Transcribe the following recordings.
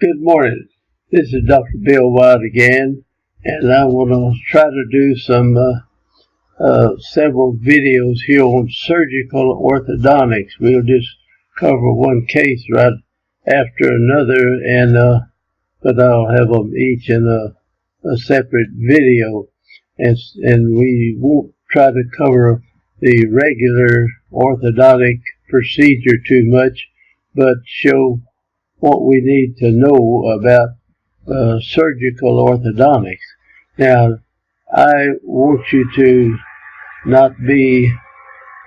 Good morning. This is Dr. Bill White again, and I want to try to do some several videos here on surgical orthodontics. We'll just cover one case right after another, and but I'll have them each in a separate video, and we won't try to cover the regular orthodontic procedure too much, but show what we need to know about surgical orthodontics. Now, I want you to not be,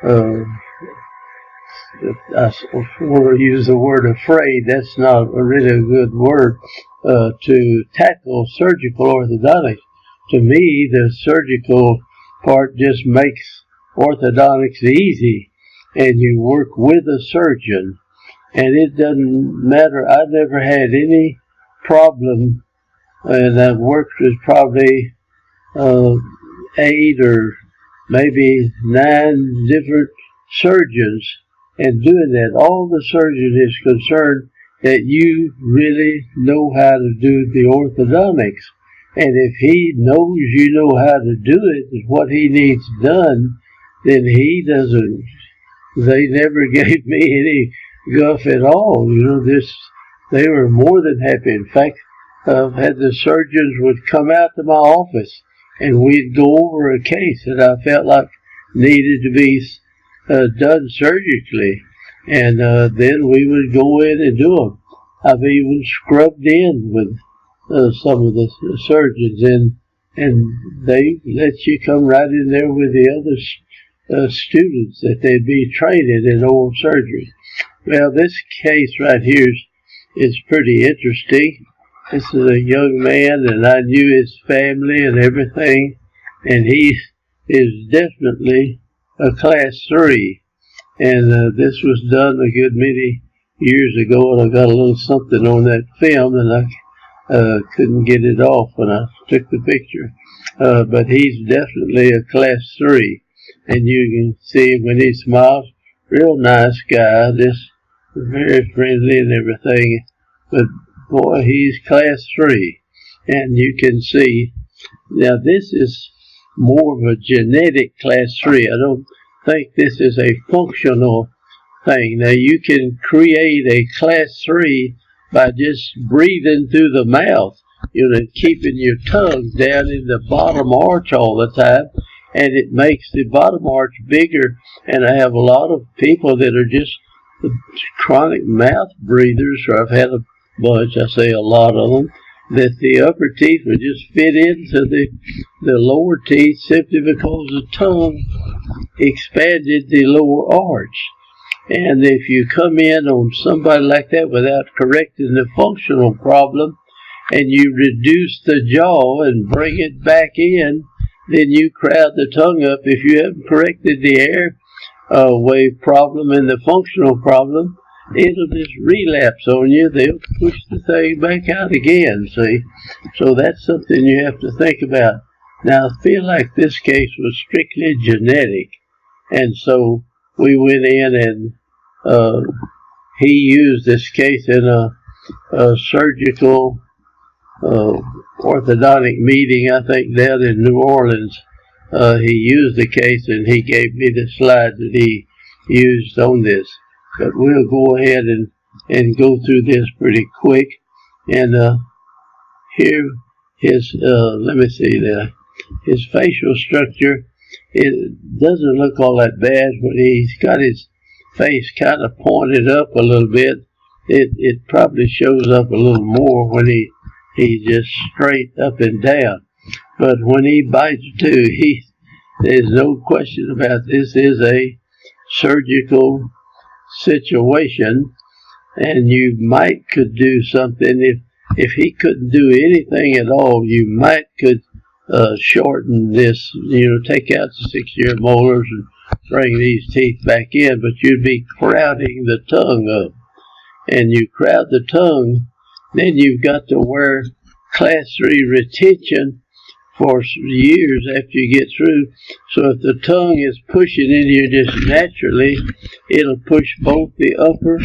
I want to use the word afraid. That's not a really good word to tackle surgical orthodontics. To me, the surgical part just makes orthodontics easy, and you work with a surgeon. And it doesn't matter. I never had any problem, and I've worked with probably 8 or maybe 9 different surgeons. And doing that, all the surgeon is concerned that you really know how to do the orthodontics. And if he knows you know how to do it and what he needs done, then he doesn't. They never gave me any guff at all. You know, they were more than happy. In fact, I've had the surgeons would come out to my office and we'd go over a case that I felt like needed to be done surgically, and then we would go in and do them. I've even scrubbed in with some of the surgeons, and they let you come right in there with the other students that they'd be trained in oral surgery. Well, this case right here is pretty interesting. This is a young man, and I knew his family and everything, and he is definitely a Class 3. And this was done a good many years ago, and I got a little something on that film, and I couldn't get it off when I took the picture. But he's definitely a Class 3, and you can see when he smiles, real nice guy, just very friendly and everything, but boy, he's Class 3, and you can see, now this is more of a genetic Class 3. I don't think this is a functional thing. Now you can create a Class 3 by just breathing through the mouth, you know, keeping your tongue down in the bottom arch all the time, and it makes the bottom arch bigger. And I have a lot of people that are just chronic mouth breathers, or I've had a bunch, I say a lot of them, that the upper teeth would just fit into the lower teeth simply because the tongue expanded the lower arch. And if you come in on somebody like that without correcting the functional problem, and you reduce the jaw and bring it back in, then you crowd the tongue up. If you haven't corrected the air wave problem and the functional problem, it'll just relapse on you. They'll push the thing back out again, see? So that's something you have to think about. Now, I feel like this case was strictly genetic, and so we went in and he used this case in a surgical orthodontic meeting, I think, down in New Orleans. He used the case, and he gave me the slide that he used on this. But we'll go ahead and go through this pretty quick. And here his, let me see there, his facial structure, it doesn't look all that bad. When he's got his face kind of pointed up a little bit, it probably shows up a little more when he's just straight up and down. But when he bites too, there's no question about this is a surgical situation, and you might could do something. If he couldn't do anything at all, you might could shorten this, you know, take out the 6-year molars and bring these teeth back in, but you'd be crowding the tongue up. And you crowd the tongue, then you've got to wear Class 3 retention for years after you get through. So if the tongue is pushing in you just naturally, it'll push both the upper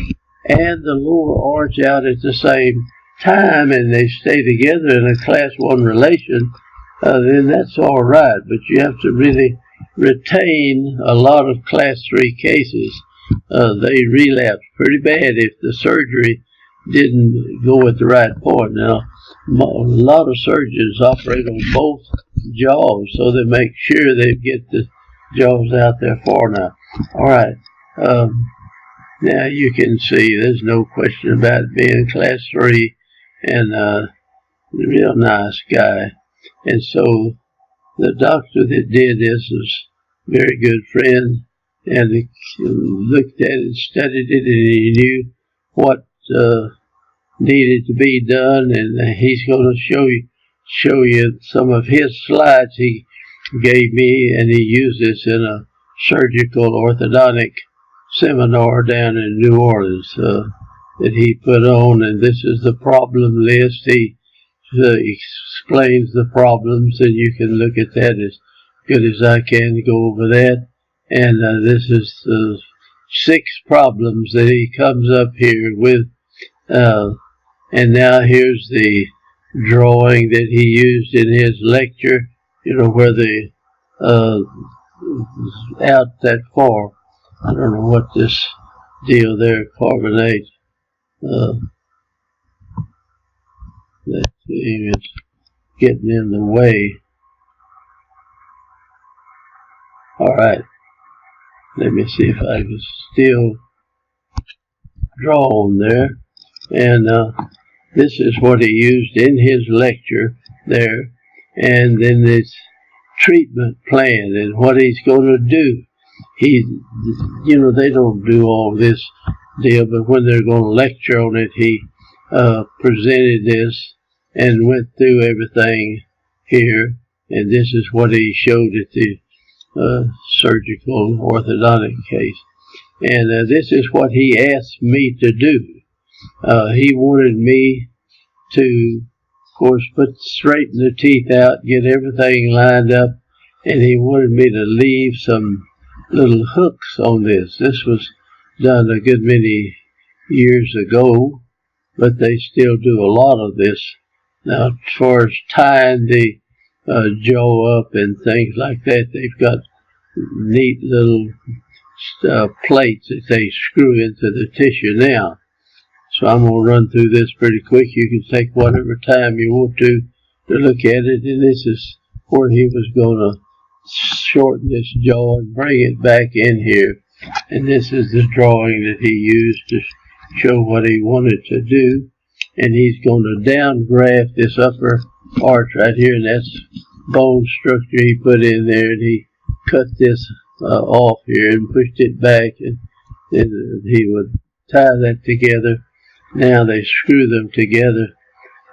and the lower arch out at the same time and they stay together in a class 1 relation, then that's all right. But you have to really retain a lot of class 3 cases. They relapse pretty bad if the surgery didn't go at the right point. Now, a lot of surgeons operate on both jaws, so they make sure they get the jaws out there far enough. All right. Now you can see there's no question about it being class 3 and a real nice guy. And so the doctor that did this was a very good friend, and he looked at it, studied it, and he knew what needed to be done, and he's going to show you some of his slides he gave me, and he used this in a surgical orthodontic seminar down in New Orleans that he put on. And this is the problem list. He explains the problems, and you can look at that as good as I can, go over that. And this is the 6 problems that he comes up here with. And now here's the drawing that he used in his lecture, you know, where the out that far. I don't know what this deal there, carbonate. That thing is getting in the way. All right. Let me see if I can still draw on there. And this is what he used in his lecture there. And then this treatment plan and what he's going to do. You know, they don't do all this deal, but when they're going to lecture on it, he presented this and went through everything here. And this is what he showed at the surgical orthodontic case. And this is what he asked me to do. He wanted me to, of course, straighten the teeth out, get everything lined up, and he wanted me to leave some little hooks on this. This was done a good many years ago, but they still do a lot of this. Now, as far as tying the jaw up and things like that, they've got neat little plates that they screw into the tissue now. So I'm going to run through this pretty quick. You can take whatever time you want to look at it. And this is where he was going to shorten this jaw and bring it back in here. And this is the drawing that he used to show what he wanted to do. And he's going to downgraft this upper arch right here. And that's bone structure he put in there. And he cut this off here and pushed it back. And then he would tie that together. Now they screw them together.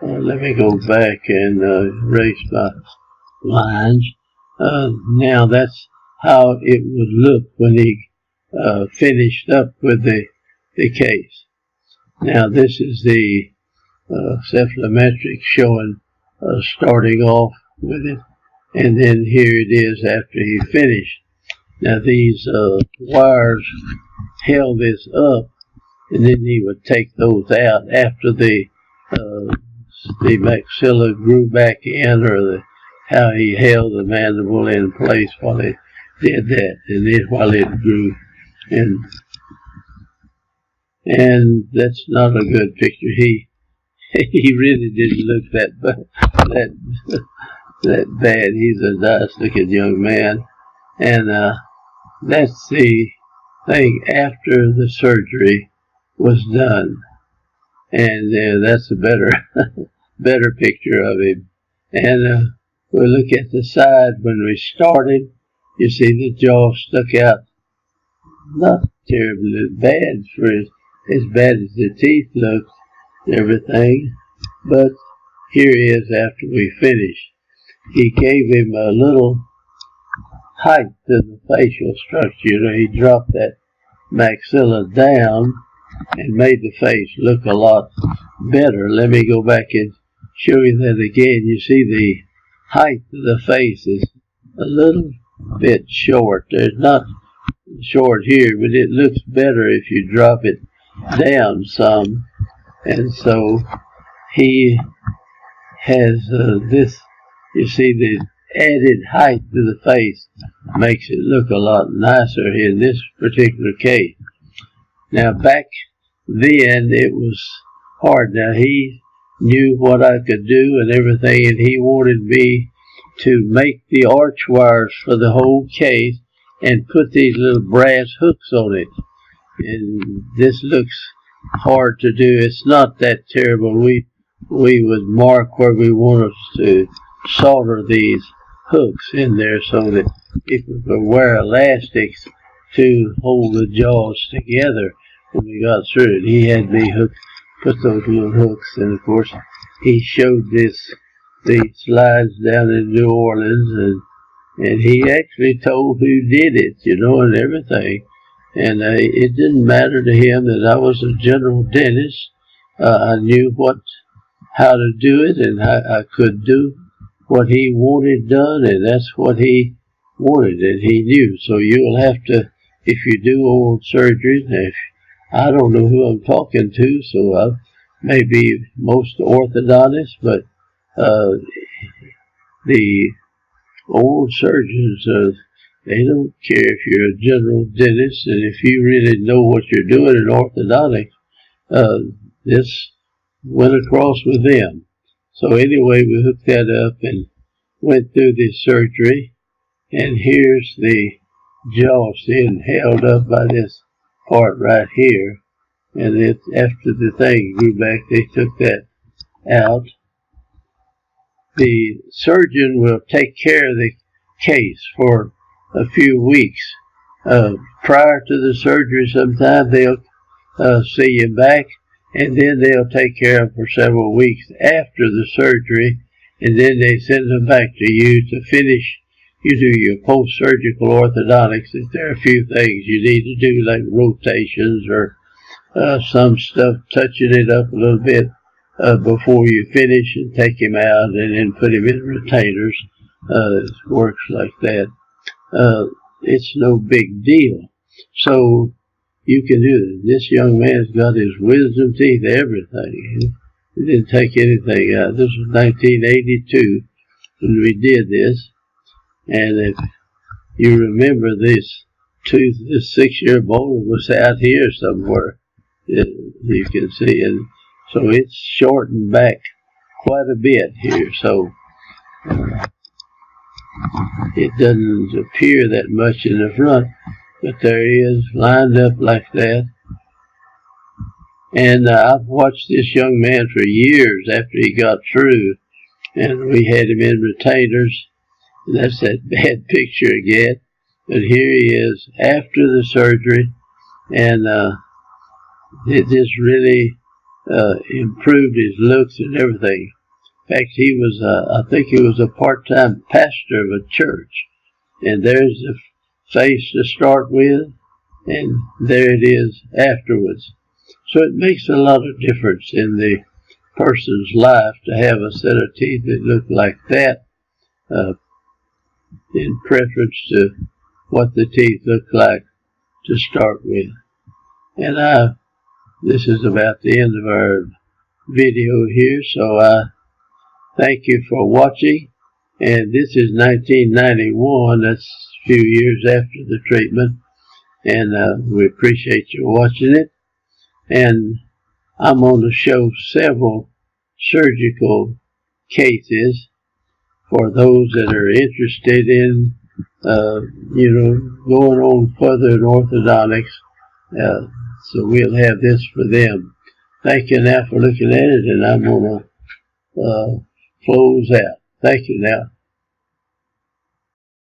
Let me go back and erase my lines. Now that's how it would look when he finished up with the case. Now this is the cephalometric showing starting off with it. And then here it is after he finished. Now these wires held this up, and then he would take those out after the maxilla grew back in, or how he held the mandible in place while he did that, and then while it grew. And that's not a good picture. He really didn't look that bad. He's a nice looking young man, and that's the thing after the surgery was done. And that's a better picture of him. And we look at the side when we started. You see the jaw stuck out, not terribly bad for as bad as the teeth looked, everything. But here he is after we finished. He gave him a little height to the facial structure. You know, he dropped that maxilla down and made the face look a lot better. Let me go back and show you that again. You see the height of the face is a little bit short. There's not short here, but it looks better if you drop it down some. And so he has this, you see, the added height to the face makes it look a lot nicer in this particular case. Now back then it was hard. Now he knew what I could do and everything, and he wanted me to make the arch wires for the whole case and put these little brass hooks on it. And this looks hard to do. It's not that terrible. We would mark where we wanted to solder these hooks in there so that people could wear elastics to hold the jaws together when we got through it. He had me put those little hooks, and of course he showed these slides down in New Orleans, and he actually told who did it, you know, and everything. And it didn't matter to him that I was a general dentist. I knew how to do it, and I could do what he wanted done, and that's what he wanted, and he knew. So you'll have to, if you do oral surgery, I don't know who I'm talking to, so maybe most orthodontists, but the oral surgeons, they don't care if you're a general dentist, and if you really know what you're doing in orthodontics, this went across with them. So anyway, we hooked that up and went through the surgery, and here's the jaw being held up by this part right here, and after the thing grew back, they took that out. The surgeon will take care of the case for a few weeks. Prior to the surgery, sometimes they'll see you back, and then they'll take care of it for several weeks after the surgery, and then they send them back to you to finish. You do your post-surgical orthodontics. If there are a few things you need to do, like rotations or some stuff, touching it up a little bit before you finish and take him out and then put him in retainers. It works like that. It's no big deal. So you can do it. This young man's got his wisdom teeth, everything. He didn't take anything out. This was 1982 when we did this. And if you remember, this tooth, this 6-year molar was out here somewhere. You can see, and so it's shortened back quite a bit here. So it doesn't appear that much in the front, but there he is, lined up like that. And I've watched this young man for years after he got through, and we had him in retainers. And that's that bad picture again. But here he is after the surgery, and it just really improved his looks and everything. In fact, he was, I think he was a part-time pastor of a church. And there's the face to start with, and there it is afterwards. So it makes a lot of difference in the person's life to have a set of teeth that look like that, in preference to what the teeth look like to start with. And this is about the end of our video here, so I thank you for watching. And this is 1991, that's a few years after the treatment, and we appreciate you watching it. And I'm going to show several surgical cases for those that are interested in, going on further in orthodontics. So we'll have this for them. Thank you now for looking at it, and I'm going to close out. Thank you now.